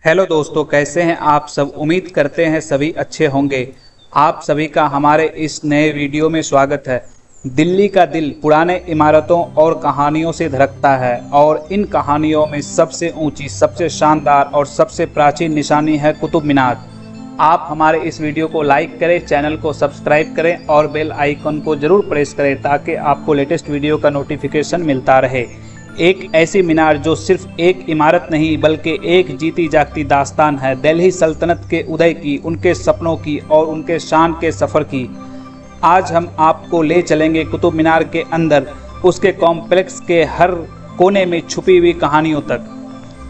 Hello दोस्तों, कैसे हैं आप सब। उम्मीद करते हैं सभी अच्छे होंगे। आप सभी का हमारे इस नए वीडियो में स्वागत है। दिल्ली का दिल पुराने इमारतों और कहानियों से धड़कता है और इन कहानियों में सबसे ऊंची, सबसे शानदार और सबसे प्राचीन निशानी है कुतुब मीनार। आप हमारे इस वीडियो को लाइक करें, चैनल को सब्सक्राइब करें और बेल आइकन को ज़रूर प्रेस करें ताकि आपको लेटेस्ट वीडियो का नोटिफिकेशन मिलता रहे। एक ऐसी मीनार जो सिर्फ एक इमारत नहीं बल्कि एक जीती जागती दास्तान है दिल्ली सल्तनत के उदय की, उनके सपनों की और उनके शान के सफ़र की। आज हम आपको ले चलेंगे कुतुब मीनार के अंदर, उसके कॉम्प्लेक्स के हर कोने में छुपी हुई कहानियों तक।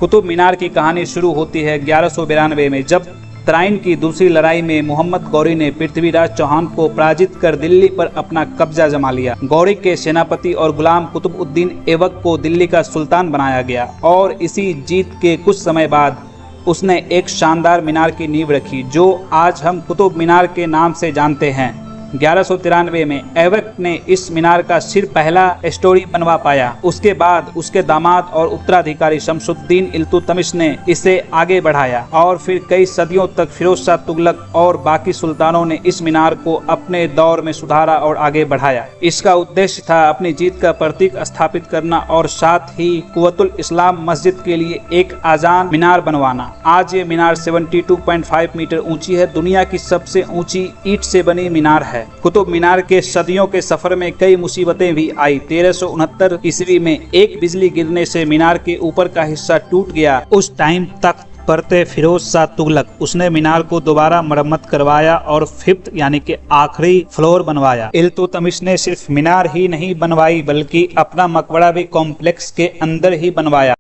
कुतुब मीनार की कहानी शुरू होती है 1192 में, जब तराइन की दूसरी लड़ाई में मोहम्मद गौरी ने पृथ्वीराज चौहान को पराजित कर दिल्ली पर अपना कब्जा जमा लिया। गौरी के सेनापति और गुलाम कुतुबुद्दीन ऐबक को दिल्ली का सुल्तान बनाया गया और इसी जीत के कुछ समय बाद उसने एक शानदार मीनार की नींव रखी जो आज हम कुतुब मीनार के नाम से जानते हैं। 1193 में ऐबक ने इस मीनार का सिर्फ पहला स्टोरी बनवा पाया। उसके बाद उसके दामाद और उत्तराधिकारी शमसुद्दीन इल्तुतमिश ने इसे आगे बढ़ाया और फिर कई सदियों तक फिरोज शाह तुगलक और बाकी सुल्तानों ने इस मीनार को अपने दौर में सुधारा और आगे बढ़ाया। इसका उद्देश्य था अपनी जीत का प्रतीक स्थापित करना और साथ ही कुव्वतुल इस्लाम मस्जिद के लिए एक आजान मीनार बनवाना। आज ये मीनार 72.5 मीटर ऊंची है, दुनिया की सबसे ऊंची ईंट से बनी मीनार है। कुतुब मीनार के सदियों के सफर में कई मुसीबतें भी आई। 1369 ईस्वी में एक बिजली गिरने से मीनार के ऊपर का हिस्सा टूट गया। उस टाइम तक परते फिरोज शाह तुगलक, उसने मीनार को दोबारा मरम्मत करवाया और फिफ्थ यानी कि आखिरी फ्लोर बनवाया। इल्तुतमिश ने सिर्फ मीनार ही नहीं बनवाई बल्कि अपना मकबरा भी कॉम्प्लेक्स के अंदर ही बनवाया।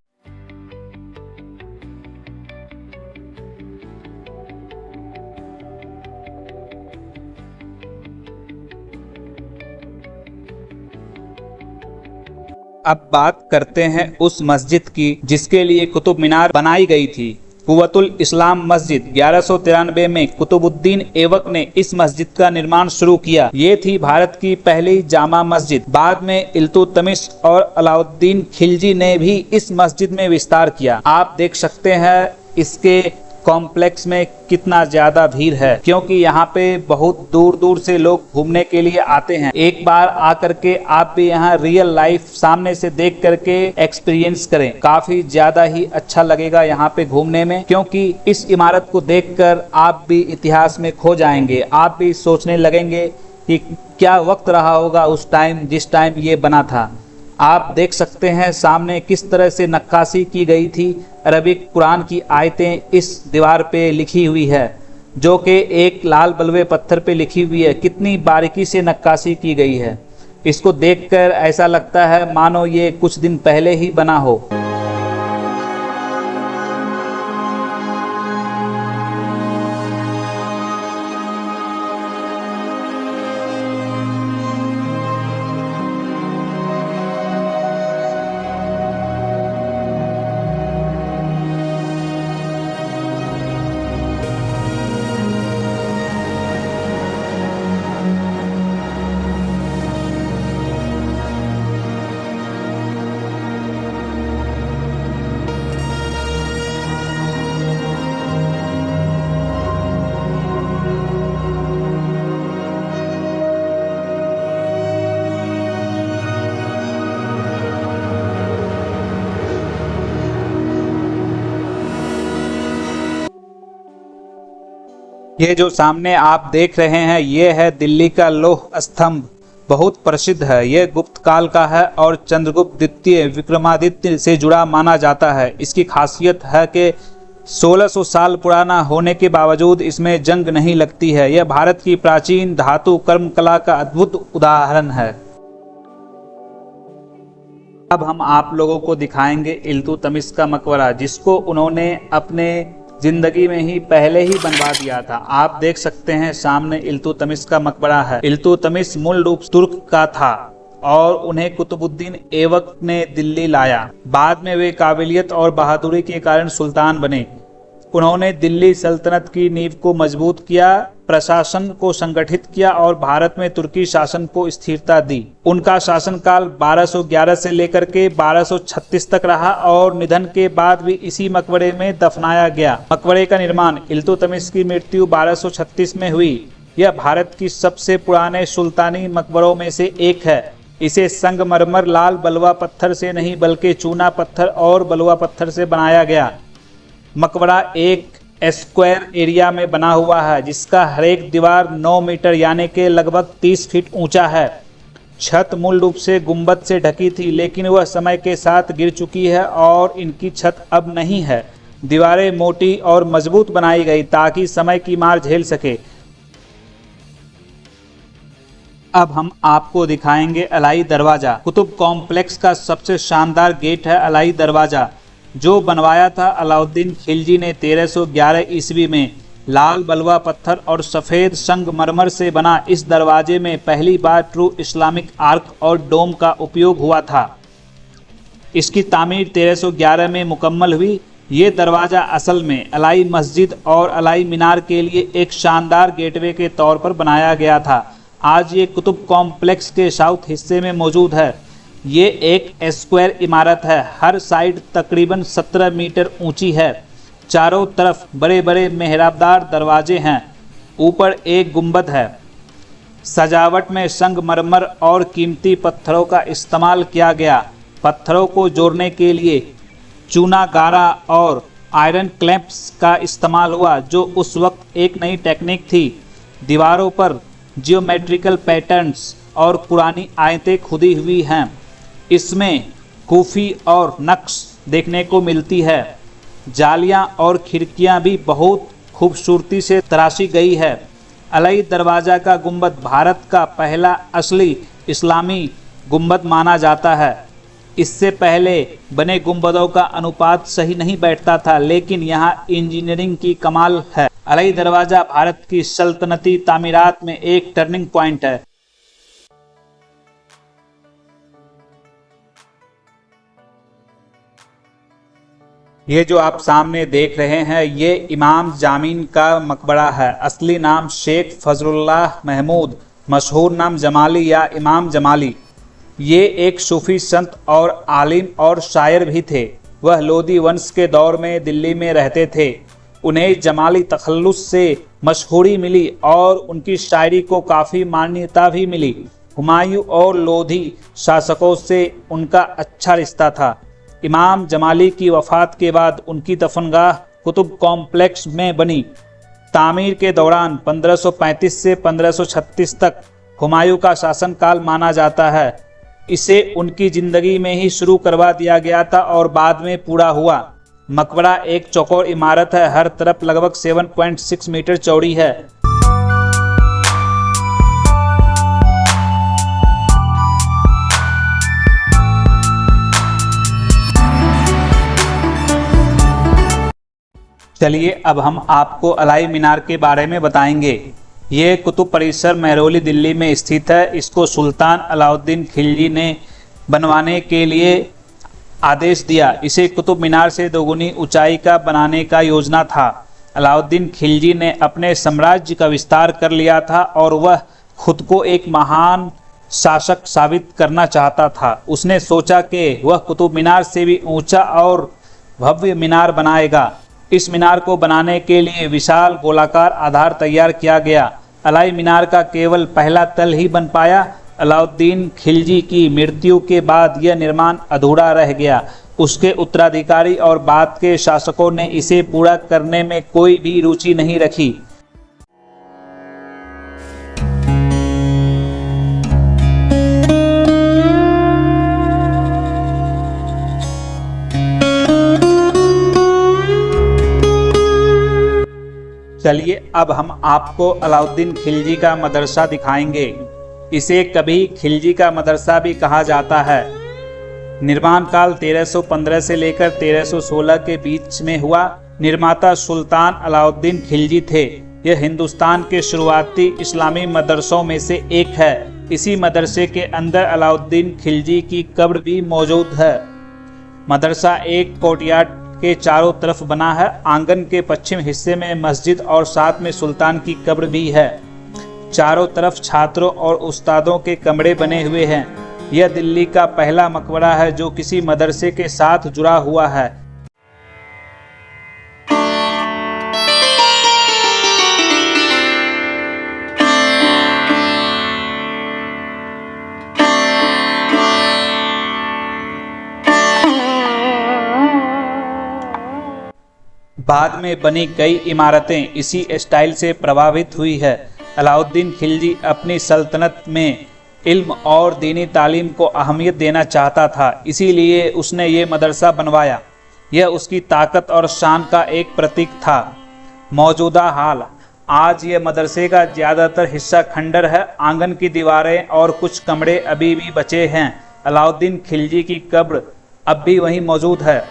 अब बात करते हैं उस मस्जिद की जिसके लिए कुतुब मीनार बनाई गई थी, कुव्वतुल इस्लाम मस्जिद। 1193 में कुतुबुद्दीन ऐबक ने इस मस्जिद का निर्माण शुरू किया। ये थी भारत की पहली जामा मस्जिद। बाद में इल्तुतमिश और अलाउद्दीन खिलजी ने भी इस मस्जिद में विस्तार किया। आप देख सकते हैं इसके कॉम्प्लेक्स में कितना ज्यादा भीड़ है, क्योंकि यहाँ पे बहुत दूर दूर से लोग घूमने के लिए आते हैं। एक बार आकर के आप भी यहाँ रियल लाइफ सामने से देख करके एक्सपीरियंस करें, काफी ज्यादा ही अच्छा लगेगा यहाँ पे घूमने में, क्योंकि इस इमारत को देखकर आप भी इतिहास में खो जाएंगे। आप भी सोचने लगेंगे कि क्या वक्त रहा होगा उस टाइम जिस टाइम ये बना था। आप देख सकते हैं सामने किस तरह से नक्काशी की गई थी। अरबिक कुरान की आयतें इस दीवार पे लिखी हुई है जो कि एक लाल बलवे पत्थर पे लिखी हुई है। कितनी बारीकी से नक्काशी की गई है, इसको देखकर ऐसा लगता है मानो ये कुछ दिन पहले ही बना हो। ये जो सामने आप देख रहे हैं ये है दिल्ली का लौह स्तंभ। बहुत प्रसिद्ध है, ये गुप्त काल का है और चंद्रगुप्त द्वितीय विक्रमादित्य से जुड़ा माना जाता है। इसकी खासियत है कि 1600 साल पुराना होने के बावजूद इसमें जंग नहीं लगती है। यह भारत की प्राचीन धातु कर्म कला का अद्भुत उदाहरण है। अब हम आप लोगों को दिखाएंगे इल्तुतमिश का मकबरा, जिसको उन्होंने अपने जिंदगी में ही पहले ही बनवा दिया था। आप देख सकते हैं सामने इल्तुतमिश का मकबरा है। इल्तुतमिश मूल रूप तुर्क का था और उन्हें कुतुबुद्दीन ऐबक ने दिल्ली लाया। बाद में वे काबिलियत और बहादुरी के कारण सुल्तान बने। उन्होंने दिल्ली सल्तनत की नींव को मजबूत किया प्रशासन को संगठित किया और भारत में तुर्की शासन को स्थिरता दी। उनका शासनकाल 1211 से लेकर के 1236 तक रहा और निधन के बाद भी इसी मकबरे में दफनाया गया। मकबरे का निर्माण इल्तुतमिश की मृत्यु 1236 में हुई। यह भारत की सबसे पुराने सुल्तानी मकबरों में से एक है। इसे संगमरमर लाल बलुआ पत्थर से नहीं बल्कि चूना पत्थर और बलुआ पत्थर से बनाया गया। मकबरा एक स्क्वायर एरिया में बना हुआ है जिसका हर एक दीवार 9 मीटर यानी कि लगभग 30 फीट ऊंचा है। छत मूल रूप से गुंबद से ढकी थी लेकिन वह समय के साथ गिर चुकी है और इनकी छत अब नहीं है। दीवारें मोटी और मजबूत बनाई गई ताकि समय की मार झेल सके। अब हम आपको दिखाएंगे अलाई दरवाजा। कुतुब कॉम्प्लेक्स का सबसे शानदार गेट है अलाई दरवाजा, जो बनवाया था अलाउद्दीन खिलजी ने 1311 ईस्वी में। लाल बलुआ पत्थर और सफ़ेद संगमरमर से बना इस दरवाजे में पहली बार ट्रू इस्लामिक आर्क और डोम का उपयोग हुआ था। इसकी तामीर 1311 में मुकम्मल हुई। ये दरवाज़ा असल में अलाई मस्जिद और अलाई मीनार के लिए एक शानदार गेटवे के तौर पर बनाया गया था। आज ये कुतुब कॉम्प्लेक्स के साउथ हिस्से में मौजूद है। ये एक स्क्वायर इमारत है। हर साइड तकरीबन 17 मीटर ऊंची है। चारों तरफ बड़े बड़े मेहराबदार दरवाजे हैं। ऊपर एक गुंबद है। सजावट में संगमरमर और कीमती पत्थरों का इस्तेमाल किया गया। पत्थरों को जोड़ने के लिए चूना गारा और आयरन क्लैंप्स का इस्तेमाल हुआ, जो उस वक्त एक नई टेक्निक थी। दीवारों पर जियोमेट्रिकल पैटर्न्स और पुरानी आयतें खुदी हुई हैं। इसमें कूफी और नक्श देखने को मिलती है। जालियां और खिड़कियां भी बहुत खूबसूरती से तराशी गई है। अलाई दरवाज़ा का गुंबद भारत का पहला असली इस्लामी गुंबद माना जाता है। इससे पहले बने गुंबदों का अनुपात सही नहीं बैठता था, लेकिन यहाँ इंजीनियरिंग की कमाल है। अलाई दरवाज़ा भारत की सल्तनती तामीरात में एक टर्निंग पॉइंट है। ये जो आप सामने देख रहे हैं ये इमाम जामीन का मकबरा है। असली नाम शेख फजलुल्लाह महमूद, मशहूर नाम जमाली या इमाम जमाली। ये एक सूफी संत और आलिम और शायर भी थे। वह लोदी वंश के दौर में दिल्ली में रहते थे। उन्हें जमाली तखल्लुस से मशहूरी मिली और उनकी शायरी को काफ़ी मान्यता भी मिली। हुमायूं और लोधी शासकों से उनका अच्छा रिश्ता था। इमाम जमाली की वफ़ात के बाद उनकी दफनगाह कुतुब कॉम्प्लेक्स में बनी। तामीर के दौरान 1535 से 1536 तक हुमायूं का शासनकाल माना जाता है। इसे उनकी ज़िंदगी में ही शुरू करवा दिया गया था और बाद में पूरा हुआ। मकबरा एक चौकोर इमारत है। हर तरफ लगभग 7.6 मीटर चौड़ी है। चलिए अब हम आपको अलाई मीनार के बारे में बताएंगे। ये कुतुब परिसर महरौली दिल्ली में स्थित है। इसको सुल्तान अलाउद्दीन खिलजी ने बनवाने के लिए आदेश दिया। इसे कुतुब मीनार से दोगुनी ऊंचाई का बनाने का योजना था। अलाउद्दीन खिलजी ने अपने साम्राज्य का विस्तार कर लिया था और वह खुद को एक महान शासक साबित करना चाहता था। उसने सोचा कि वह कुतुब मीनार से भी ऊंचा और भव्य मीनार बनाएगा। इस मीनार को बनाने के लिए विशाल गोलाकार आधार तैयार किया गया। अलाई मीनार का केवल पहला तल ही बन पाया। अलाउद्दीन खिलजी की मृत्यु के बाद यह निर्माण अधूरा रह गया। उसके उत्तराधिकारी और बाद के शासकों ने इसे पूरा करने में कोई भी रुचि नहीं रखी। चलिए अब हम आपको अलाउद्दीन खिलजी का मदरसा दिखाएंगे। इसे कभी खिलजी का मदरसा भी कहा जाता है। निर्माण काल 1315 से लेकर 1316 के बीच में हुआ। निर्माता सुल्तान अलाउद्दीन खिलजी थे। यह हिंदुस्तान के शुरुआती इस्लामी मदरसों में से एक है। इसी मदरसे के अंदर अलाउद्दीन खिलजी की कब्र भी मौजूद है। मदरसा एक कोर्टयार्ड के चारों तरफ बना है। आंगन के पश्चिम हिस्से में मस्जिद और साथ में सुल्तान की कब्र भी है। चारों तरफ छात्रों और उस्तादों के कमरे बने हुए हैं। यह दिल्ली का पहला मकबरा है जो किसी मदरसे के साथ जुड़ा हुआ है। बाद में बनी कई इमारतें इसी स्टाइल से प्रभावित हुई है। अलाउद्दीन खिलजी अपनी सल्तनत में इल्म और दीनी तालीम को अहमियत देना चाहता था, इसीलिए उसने ये मदरसा बनवाया। यह उसकी ताकत और शान का एक प्रतीक था। मौजूदा हाल, आज ये मदरसे का ज़्यादातर हिस्सा खंडर है। आंगन की दीवारें और कुछ कमरे अभी भी बचे हैं। अलाउद्दीन खिलजी की कब्र अब भी वहीं मौजूद है।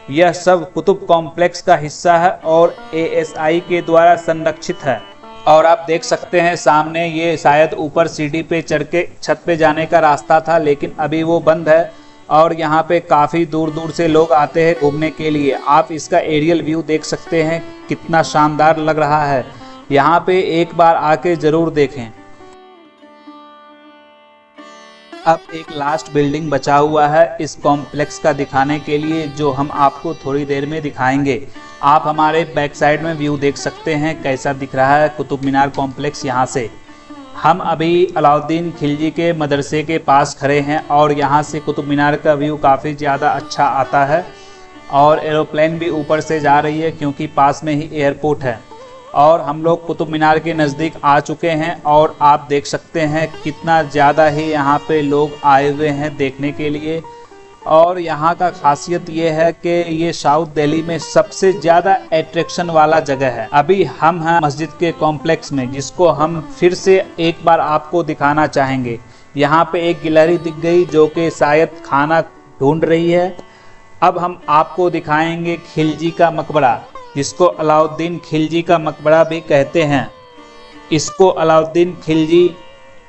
यह सब कुतुब कॉम्प्लेक्स का हिस्सा है और ASI के द्वारा संरक्षित है। और आप देख सकते हैं सामने, ये शायद ऊपर सीढ़ी पे चढ़ के छत पे जाने का रास्ता था, लेकिन अभी वो बंद है। और यहाँ पे काफ़ी दूर दूर से लोग आते हैं घूमने के लिए। आप इसका एरियल व्यू देख सकते हैं, कितना शानदार लग रहा है। यहाँ पे एक बार आके ज़रूर देखें। अब एक लास्ट बिल्डिंग बचा हुआ है इस कॉम्प्लेक्स का दिखाने के लिए, जो हम आपको थोड़ी देर में दिखाएंगे। आप हमारे बैक साइड में व्यू देख सकते हैं कैसा दिख रहा है कुतुब मीनार कॉम्प्लेक्स। यहाँ से हम अभी अलाउद्दीन खिलजी के मदरसे के पास खड़े हैं और यहाँ से कुतुब मीनार का व्यू काफ़ी ज़्यादा अच्छा आता है। और एरोप्लेन भी ऊपर से जा रही है क्योंकि पास में ही एयरपोर्ट है। और हम लोग कुतुब मीनार के नज़दीक आ चुके हैं और आप देख सकते हैं कितना ज़्यादा ही यहाँ पे लोग आए हुए हैं देखने के लिए। और यहाँ का खासियत ये है कि ये साउथ दिल्ली में सबसे ज़्यादा अट्रैक्शन वाला जगह है। अभी हम हैं मस्जिद के कॉम्प्लेक्स में, जिसको हम फिर से एक बार आपको दिखाना चाहेंगे। यहाँ पे एक गिलहरी दिख गई जो कि शायद खाना ढूंढ रही है। अब हम आपको दिखाएंगे खिलजी का मकबरा, जिसको अलाउद्दीन खिलजी का मकबरा भी कहते हैं। इसको अलाउद्दीन खिलजी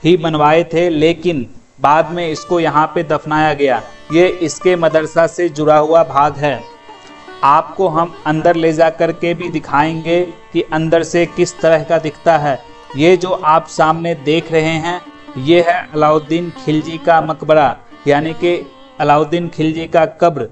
ही बनवाए थे, लेकिन बाद में इसको यहाँ पे दफनाया गया। ये इसके मदरसा से जुड़ा हुआ भाग है। आपको हम अंदर ले जा कर के भी दिखाएंगे कि अंदर से किस तरह का दिखता है। ये जो आप सामने देख रहे हैं, ये है अलाउद्दीन खिलजी का मकबरा, यानी कि अलाउद्दीन खिलजी का कब्र।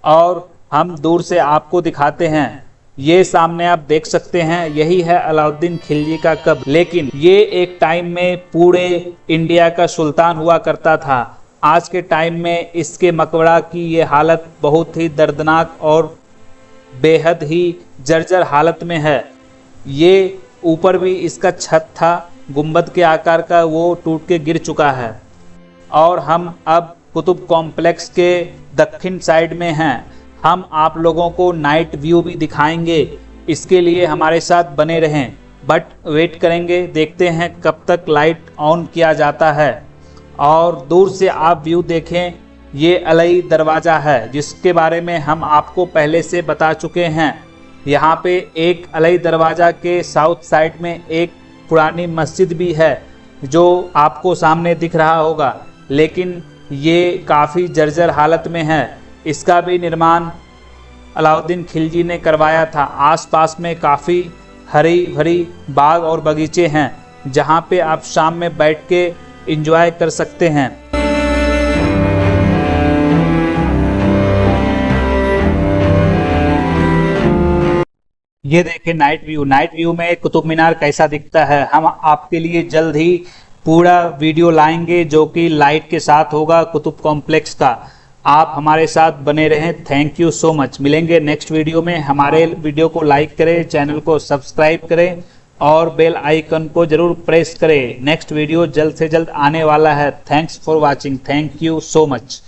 और हम दूर से आपको दिखाते हैं, ये सामने आप देख सकते हैं, यही है अलाउद्दीन खिलजी का कब्र। लेकिन ये एक टाइम में पूरे इंडिया का सुल्तान हुआ करता था। आज के टाइम में इसके मकबरा की ये हालत बहुत ही दर्दनाक और बेहद ही जर्जर हालत में है। ये ऊपर भी इसका छत था गुंबद के आकार का, वो टूट के गिर चुका है। और हम अब कुतुब कॉम्प्लेक्स के दक्षिण साइड में हैं। हम आप लोगों को नाइट व्यू भी दिखाएंगे, इसके लिए हमारे साथ बने रहें। बट वेट करेंगे, देखते हैं कब तक लाइट ऑन किया जाता है। और दूर से आप व्यू देखें, ये अलई दरवाज़ा है जिसके बारे में हम आपको पहले से बता चुके हैं। यहाँ पे एक अलई दरवाज़ा के साउथ साइड में एक पुरानी मस्जिद भी है जो आपको सामने दिख रहा होगा, लेकिन ये काफ़ी जर्जर हालत में है। इसका भी निर्माण अलाउद्दीन खिलजी ने करवाया था। आसपास में काफ़ी हरी भरी बाग और बगीचे हैं जहाँ पे आप शाम में बैठ के एंजॉय कर सकते हैं। ये देखें नाइट व्यू। नाइट व्यू में कुतुब मीनार कैसा दिखता है, हम आपके लिए जल्द ही पूरा वीडियो लाएंगे जो कि लाइट के साथ होगा कुतुब कॉम्प्लेक्स का। आप हमारे साथ बने रहें। Thank you so much. मिलेंगे नेक्स्ट वीडियो में। हमारे वीडियो को लाइक करें, चैनल को सब्सक्राइब करें और बेल आइकन को जरूर प्रेस करें। नेक्स्ट वीडियो जल्द से जल्द आने वाला है। Thanks for watching. Thank you so much.